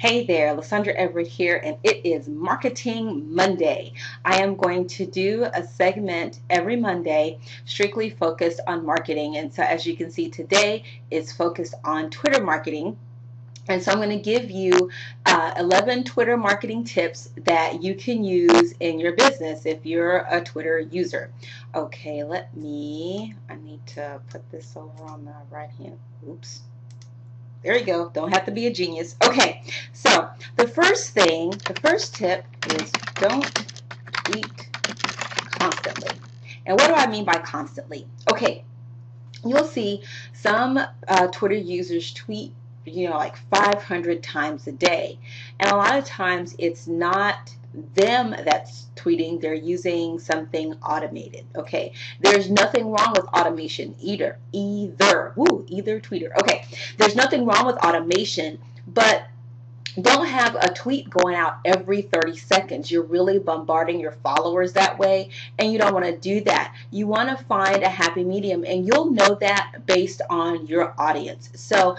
Hey there, Lysandra Everett here, and it is Marketing Monday. I am going to do a segment every Monday strictly focused on marketing. And so as you can see, today is focused on Twitter marketing. And so I'm going to give you 11 Twitter marketing tips that you can use in your business if you're a Twitter user. Okay, I need to put this over on the right hand. Oops. There you go. Don't have to be a genius. Okay, so the first tip is don't tweet constantly. And what do I mean by constantly? Okay, you'll see some Twitter users tweet, like 500 times a day. And a lot of times it's not them that's tweeting, they're using something automated. Okay, there's nothing wrong with automation either tweeter. Okay, there's nothing wrong with automation, but don't have a tweet going out every 30 seconds. You're really bombarding your followers that way, and you don't want to do that. You want to find a happy medium, and you'll know that based on your audience. So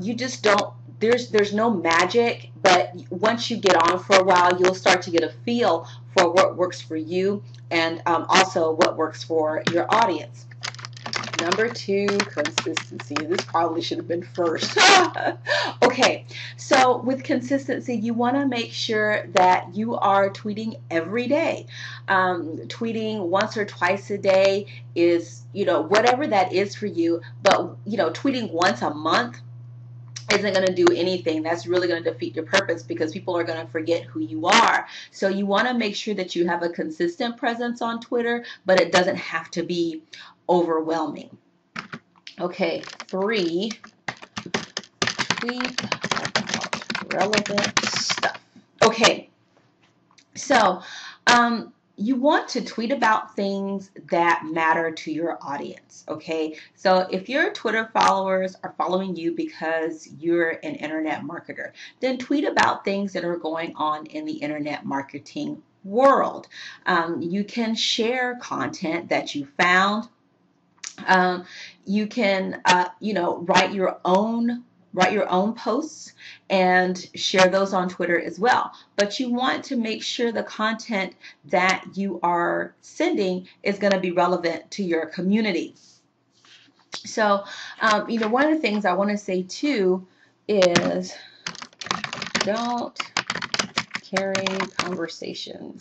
you just don't, there's no magic, but once you get on for a while, you'll start to get a feel for what works for you and also what works for your audience. Number 2, consistency. This probably should have been first. Okay, so with consistency, you want to make sure that you are tweeting every day. Tweeting once or twice a day is, whatever that is for you. But, tweeting once a month isn't going to do anything. That's really going to defeat your purpose because people are going to forget who you are. So you want to make sure that you have a consistent presence on Twitter, but it doesn't have to be overwhelming. Okay, 3, tweet about relevant stuff. Okay, so you want to tweet about things that matter to your audience. Okay, so if your Twitter followers are following you because you're an internet marketer, then tweet about things that are going on in the internet marketing world. You can share content that you found. You can, write your own posts and share those on Twitter as well. But you want to make sure the content that you are sending is going to be relevant to your community. So, one of the things I want to say too is don't carry conversations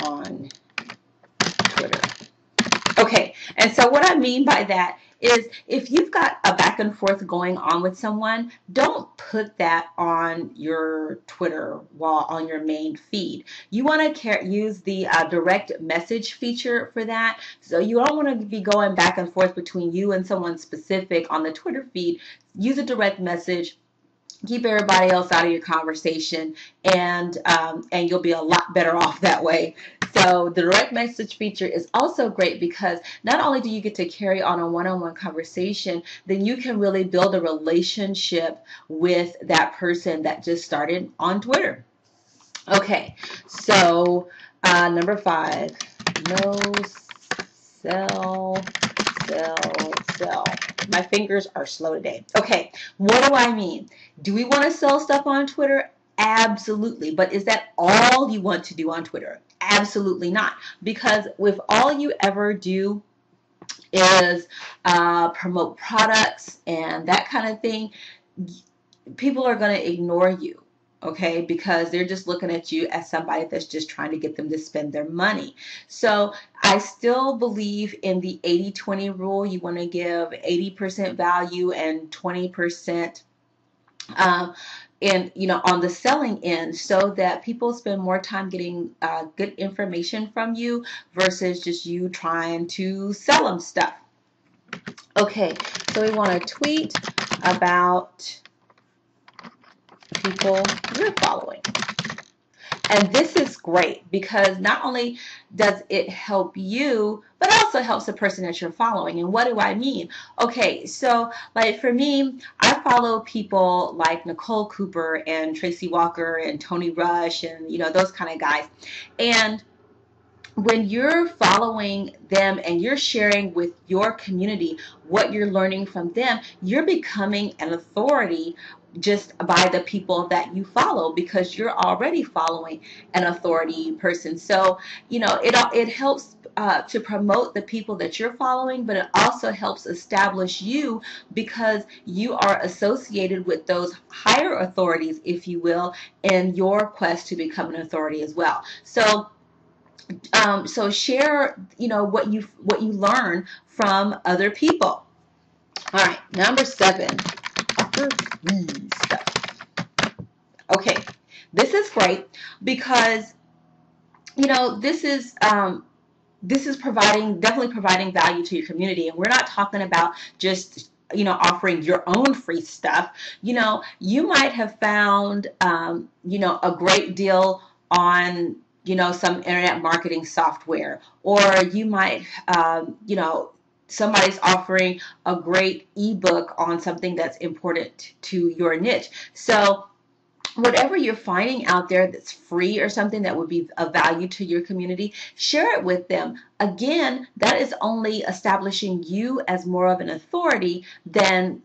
on Twitter. Okay, and so what I mean by that is if you've got a back and forth going on with someone, don't put that on your Twitter wall on your main feed. You want to use the direct message feature for that. So you don't want to be going back and forth between you and someone specific on the Twitter feed. Use a direct message. Keep everybody else out of your conversation, and you'll be a lot better off that way. So the direct message feature is also great because not only do you get to carry on a one-on-one conversation, then you can really build a relationship with that person that just started on Twitter. Okay, so number 5, no sell. My fingers are slow today. Okay, what do I mean? Do we want to sell stuff on Twitter? Absolutely. But is that all you want to do on Twitter? Absolutely not. Because if all you ever do is promote products and that kind of thing, people are going to ignore you. Okay, because they're just looking at you as somebody that's just trying to get them to spend their money. So I still believe in the 80-20 rule. You want to give 80% value and 20% on the selling end, so that people spend more time getting good information from you versus just you trying to sell them stuff. Okay, so we want to tweet about people you're following. And this is great because not only does it help you, but also helps the person that you're following. And what do I mean? Okay, so like for me, I follow people like Nicole Cooper and Tracy Walker and Tony Rush and those kind of guys. And when you're following them and you're sharing with your community what you're learning from them, you're becoming an authority just by the people that you follow, because you're already following an authority person. So, it helps to promote the people that you're following, but it also helps establish you, because you are associated with those higher authorities, if you will, in your quest to become an authority as well. So share, what you learn from other people. All right, number 7, upper stuff. Okay, this is great because this is definitely providing value to your community, and we're not talking about just offering your own free stuff. You might have found a great deal on some internet marketing software, or you might somebody's offering a great ebook on something that's important to your niche. So whatever you're finding out there that's free or something that would be of value to your community, share it with them. Again, that is only establishing you as more of an authority than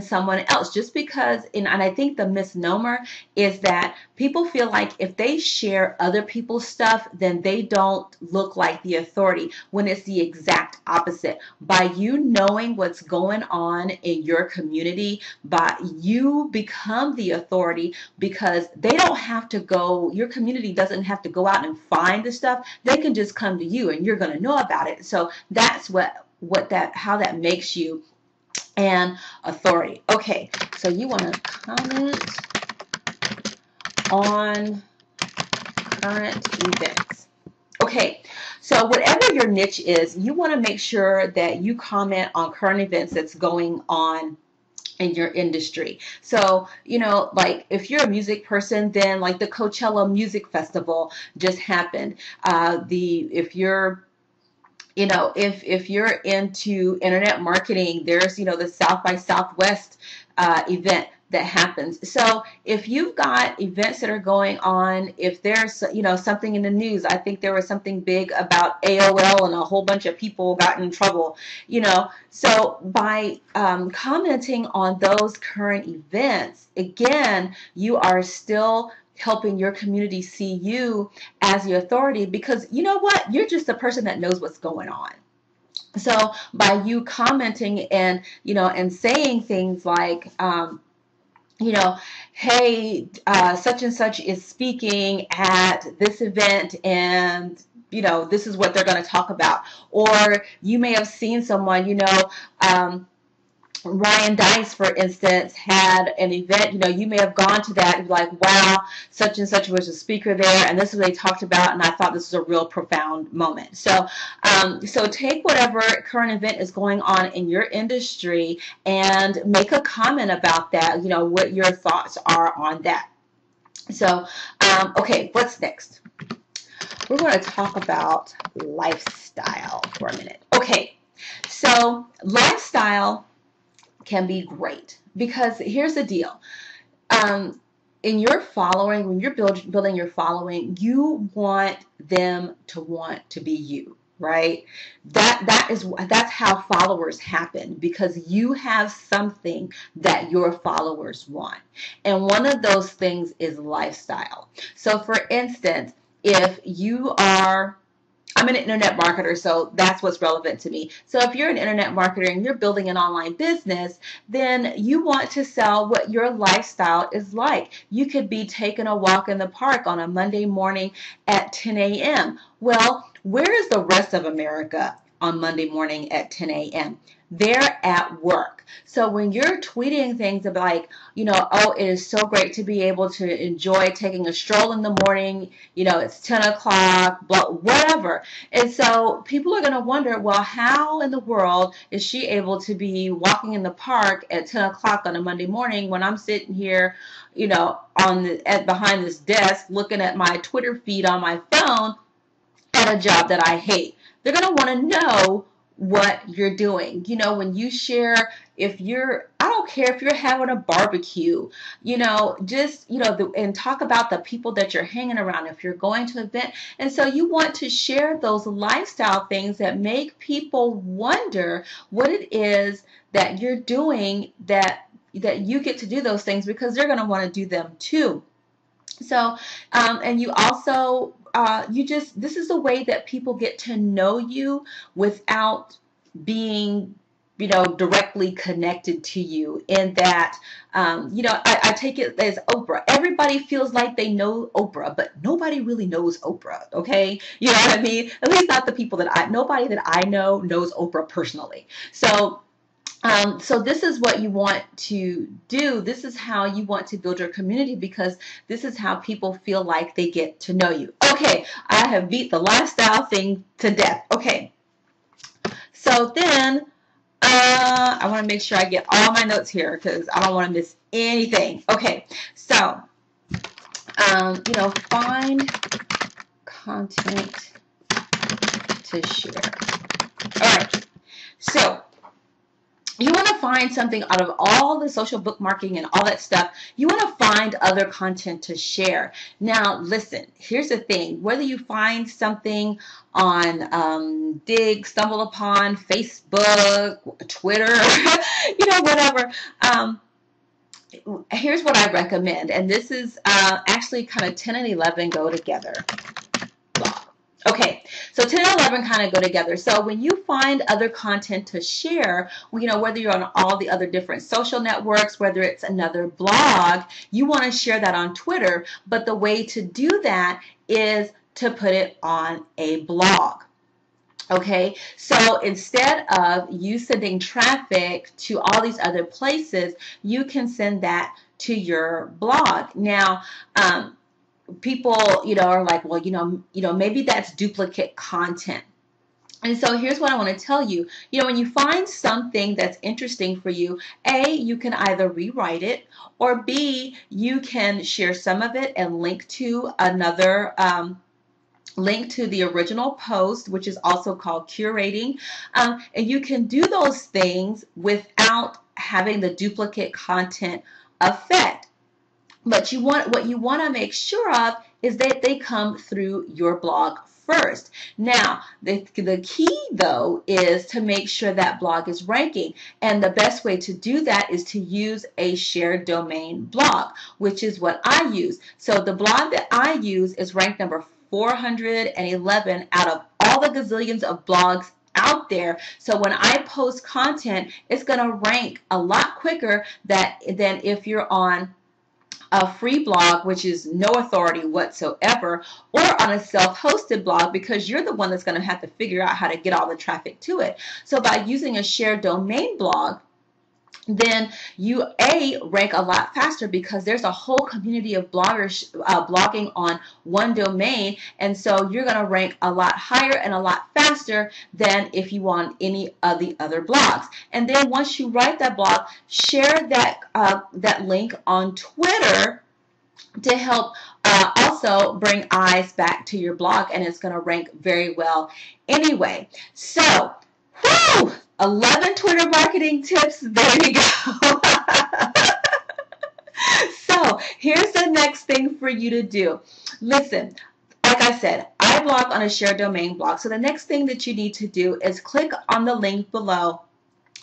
someone else. Just because, and I think the misnomer is that people feel like if they share other people's stuff, then they don't look like the authority, when it's the exact opposite. By you knowing what's going on in your community, you become the authority, because they don't have to go, your community doesn't have to go out and find the stuff. They can just come to you and you're going to know about it. So that's how that makes you an authority. Okay, so you want to comment on current events. Okay, so whatever your niche is, you want to make sure that you comment on current events that's going on in your industry. So, like if you're a music person, then like the Coachella Music Festival just happened. If you're into internet marketing, there's the South by Southwest event that happens. So if you've got events that are going on, if there's something in the news, I think there was something big about AOL and a whole bunch of people got in trouble, so by commenting on those current events, again, you are still helping your community see you as the authority, because you know what, you're just the person that knows what's going on. So by you commenting and saying things like hey, such and such is speaking at this event, and this is what they're going to talk about. Or you may have seen someone, Ryan Dice, for instance, had an event. You may have gone to that and be like, wow, such and such was a speaker there, and this is what they talked about, and I thought this was a real profound moment. So take whatever current event is going on in your industry and make a comment about that, what your thoughts are on that. So, okay, what's next? We're going to talk about lifestyle for a minute. Okay, so lifestyle can be great, because here's the deal. In your following, when you're building your following, you want them to want to be you, right? That's how followers happen, because you have something that your followers want. And one of those things is lifestyle. So for instance, if you are, I'm an internet marketer, so that's what's relevant to me. So if you're an internet marketer and you're building an online business, then you want to sell what your lifestyle is like. You could be taking a walk in the park on a Monday morning at 10 a.m. Well, where is the rest of America on Monday morning at 10 a.m.? They're at work. So when you're tweeting things like, oh, it is so great to be able to enjoy taking a stroll in the morning, it's 10 o'clock, blah, whatever. And so people are going to wonder, well, how in the world is she able to be walking in the park at 10 o'clock on a Monday morning when I'm sitting here, behind this desk looking at my Twitter feed on my phone at a job that I hate? They're going to want to know what you're doing. When you share, I don't don't care if you're having a barbecue, just, and talk about the people that you're hanging around if you're going to an event. And so you want to share those lifestyle things that make people wonder what it is that you're doing, that you get to do those things, because they're going to want to do them too. So, and you also, this is the way that people get to know you without being, directly connected to you, in that, I take it as Oprah. Everybody feels like they know Oprah, but nobody really knows Oprah, okay? You know what I mean? At least not the people nobody that I know knows Oprah personally. So this is what you want to do. This is how you want to build your community, because this is how people feel like they get to know you. Okay, I have beat the lifestyle thing to death. Okay, so then I want to make sure I get all my notes here, because I don't want to miss anything. Okay, so find content to share. All right, so you want to find something out of all the social bookmarking and all that stuff. You want to find other content to share. Now, listen, here's the thing. Whether you find something on Dig, Stumble Upon, Facebook, Twitter, whatever, here's what I recommend. And this is actually kind of 10 and 11 go together. Okay, so 10 and 11 kind of go together. So when you find other content to share, whether you're on all the other different social networks, whether it's another blog, you want to share that on Twitter. But the way to do that is to put it on a blog. Okay, so instead of you sending traffic to all these other places, you can send that to your blog. Now, people, are like, well, maybe that's duplicate content. And so here's what I want to tell you. When you find something that's interesting for you, A, you can either rewrite it, or B, you can share some of it and link to another link to the original post, which is also called curating. And you can do those things without having the duplicate content effect. But what you want to make sure of is that they come through your blog first. Now, the key, though, is to make sure that blog is ranking. And the best way to do that is to use a shared domain blog, which is what I use. So the blog that I use is ranked number 411 out of all the gazillions of blogs out there. So when I post content, it's going to rank a lot quicker than if you're on a free blog, which is no authority whatsoever, or on a self-hosted blog, because you're the one that's going to have to figure out how to get all the traffic to it. So by using a shared domain blog, then you rank a lot faster, because there's a whole community of bloggers blogging on one domain, and so you're going to rank a lot higher and a lot faster than if you want any of the other blogs. And then once you write that blog, share that link on Twitter to help also bring eyes back to your blog, and it's going to rank very well anyway. So, whew, 11 Twitter marketing tips. There you go. So here's the next thing for you to do. Listen, like I said, I blog on a shared domain blog. So the next thing that you need to do is click on the link below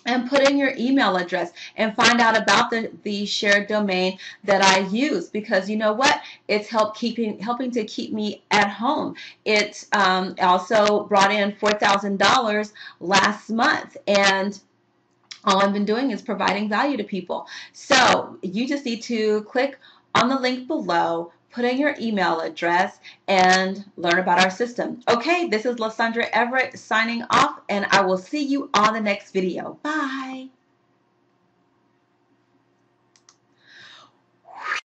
and put in your email address and find out about the shared domain that I use, because you know what? It's helping to keep me at home. It's also brought in $4,000 last month, and all I've been doing is providing value to people. So you just need to click on the link below, put in your email address, and learn about our system. Okay, this is Lysandra Everett signing off, and I will see you on the next video. Bye.